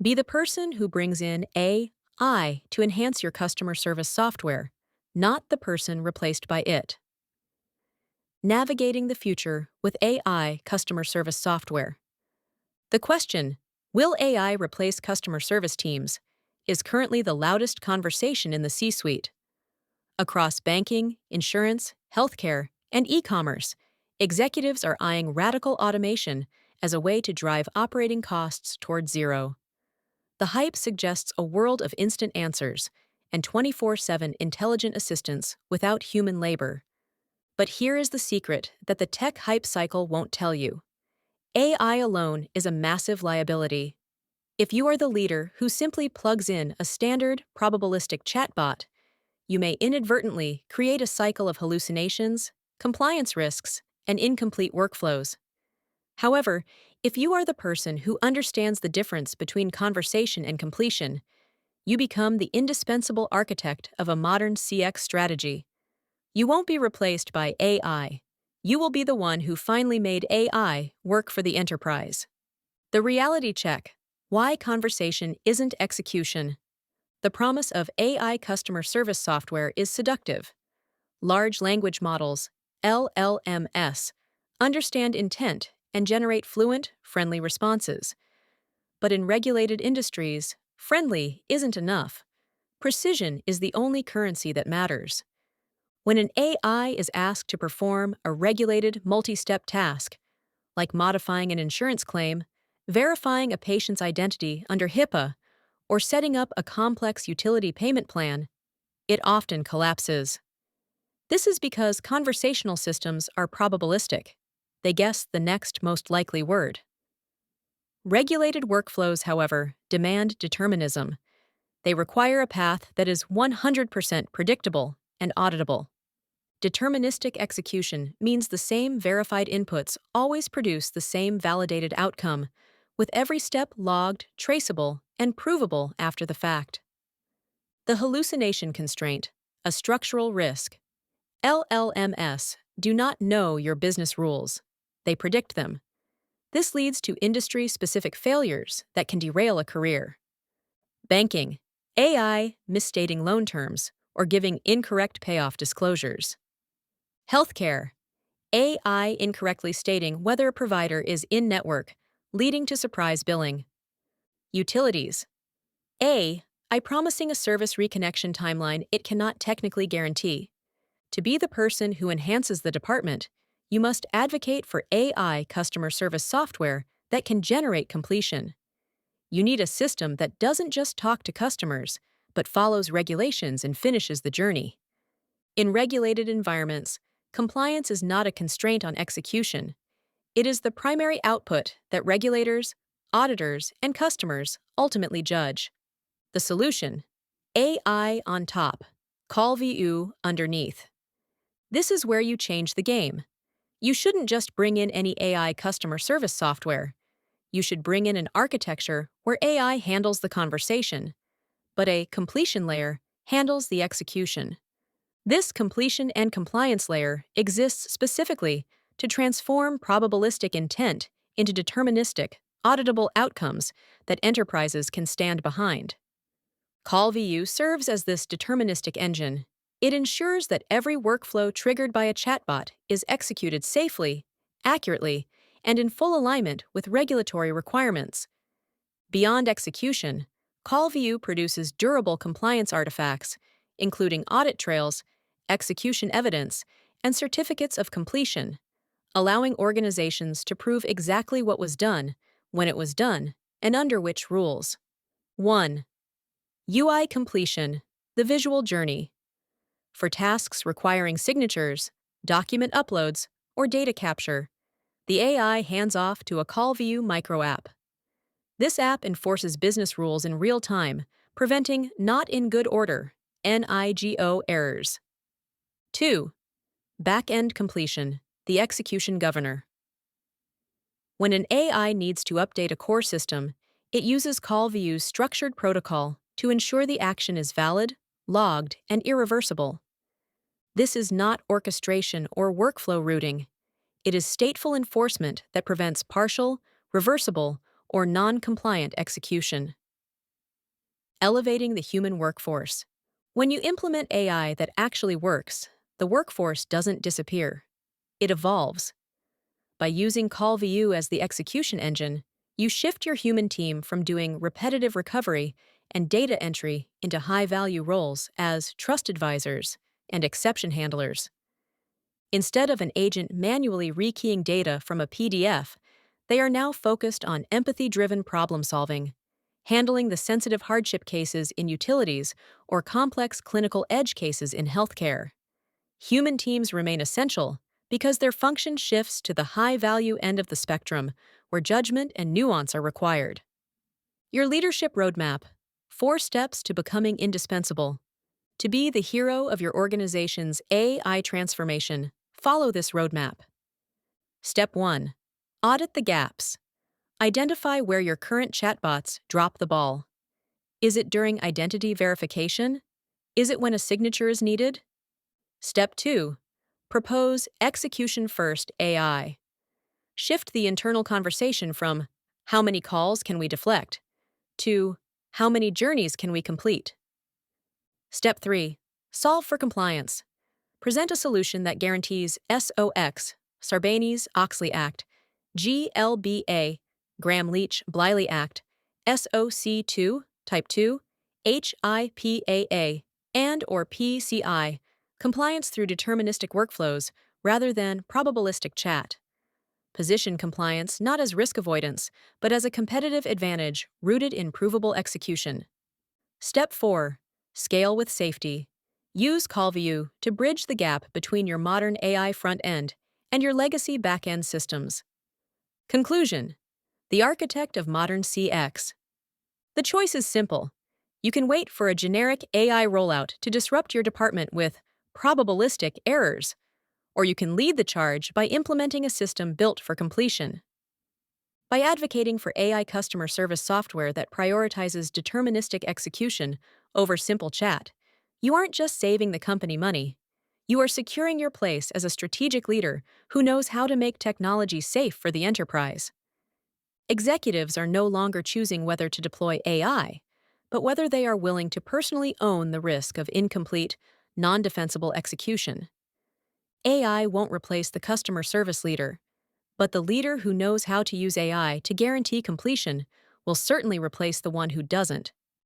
Be the person who brings in AI to enhance your customer service software, not the person replaced by it. Navigating the future with AI customer service software. The question, will AI replace customer service teams, is currently the loudest conversation in the C-suite. Across banking, insurance, healthcare, and e-commerce, executives are eyeing radical automation as a way to drive operating costs toward zero. The hype suggests a world of instant answers and 24/7 intelligent assistance without human labor. But here is the secret that the tech hype cycle won't tell you. AI alone is a massive liability. If you are the leader who simply plugs in a standard, probabilistic chatbot, you may inadvertently create a cycle of hallucinations, compliance risks, and incomplete workflows. However, if you are the person who understands the difference between conversation and completion, you become the indispensable architect of a modern CX strategy. You won't be replaced by AI. You will be the one who finally made AI work for the enterprise. The reality check: why conversation isn't execution. The promise of AI customer service software is seductive. Large language models, LLMs, understand intent and generate fluent, friendly responses. But in regulated industries, friendly isn't enough. Precision is the only currency that matters. When an AI is asked to perform a regulated multi-step task, like modifying an insurance claim, verifying a patient's identity under HIPAA, or setting up a complex utility payment plan, it often collapses. This is because conversational systems are probabilistic. They guess the next most likely word. Regulated workflows, however, demand determinism. They require a path that is 100% predictable and auditable. Deterministic execution means the same verified inputs always produce the same validated outcome, with every step logged, traceable, and provable after the fact. The hallucination constraint, a structural risk. LLMs do not know your business rules. They predict them. This leads to industry-specific failures that can derail a career. Banking. AI misstating loan terms or giving incorrect payoff disclosures. Healthcare. AI incorrectly stating whether a provider is in-network, leading to surprise billing. Utilities. AI promising a service reconnection timeline it cannot technically guarantee. To be the person who enhances the department, you must advocate for AI customer service software that can generate completion. You need a system that doesn't just talk to customers, but follows regulations and finishes the journey. In regulated environments, compliance is not a constraint on execution. It is the primary output that regulators, auditors, and customers ultimately judge. The solution: AI on top, Callvu underneath. This is where you change the game. You shouldn't just bring in any AI customer service software. You should bring in an architecture where AI handles the conversation, but a completion layer handles the execution. This completion and compliance layer exists specifically to transform probabilistic intent into deterministic, auditable outcomes that enterprises can stand behind. Callvu serves as this deterministic engine. It ensures that every workflow triggered by a chatbot is executed safely, accurately, and in full alignment with regulatory requirements. Beyond execution, Callvu produces durable compliance artifacts, including audit trails, execution evidence, and certificates of completion, allowing organizations to prove exactly what was done, when it was done, and under which rules. 1. UI completion, the visual journey. For tasks requiring signatures, document uploads, or data capture, the AI hands off to a Callvu micro app. This app enforces business rules in real time, preventing not in good order (NIGO) errors. 2. Back-end completion, the execution governor. When an AI needs to update a core system, it uses Callvu's structured protocol to ensure the action is valid, logged, and irreversible. This is not orchestration or workflow routing. It is stateful enforcement that prevents partial, reversible, or non-compliant execution. Elevating the human workforce. When you implement AI that actually works, the workforce doesn't disappear. It evolves. By using Callvu as the execution engine, you shift your human team from doing repetitive recovery and data entry into high-value roles as trust advisors and exception handlers. Instead of an agent manually rekeying data from a PDF, they are now focused on empathy-driven problem-solving, handling the sensitive hardship cases in utilities or complex clinical edge cases in healthcare. Human teams remain essential because their function shifts to the high-value end of the spectrum, where judgment and nuance are required. Your leadership roadmap: 4 steps to becoming indispensable. To be the hero of your organization's AI transformation, follow this roadmap. Step 1. Audit the gaps. Identify where your current chatbots drop the ball. Is it during identity verification? Is it when a signature is needed? Step 2. Propose execution-first AI. Shift the internal conversation from "how many calls can we deflect" to "how many journeys can we complete?" Step 3. Solve for compliance. Present a solution that guarantees SOX, Sarbanes-Oxley Act, GLBA, Graham-Leach-Bliley Act, SOC2, Type 2, HIPAA, and/or PCI, compliance through deterministic workflows rather than probabilistic chat. Position compliance not as risk avoidance, but as a competitive advantage rooted in provable execution. Step 4. Scale with safety. Use Callvu to bridge the gap between your modern AI front end and your legacy back-end systems. Conclusion: the architect of modern CX. The choice is simple. You can wait for a generic AI rollout to disrupt your department with probabilistic errors, or you can lead the charge by implementing a system built for completion. By advocating for AI customer service software that prioritizes deterministic execution over simple chat, you aren't just saving the company money. You are securing your place as a strategic leader who knows how to make technology safe for the enterprise. Executives are no longer choosing whether to deploy AI, but whether they are willing to personally own the risk of incomplete, non-defensible execution. AI won't replace the customer service leader, but the leader who knows how to use AI to guarantee completion will certainly replace the one who doesn't.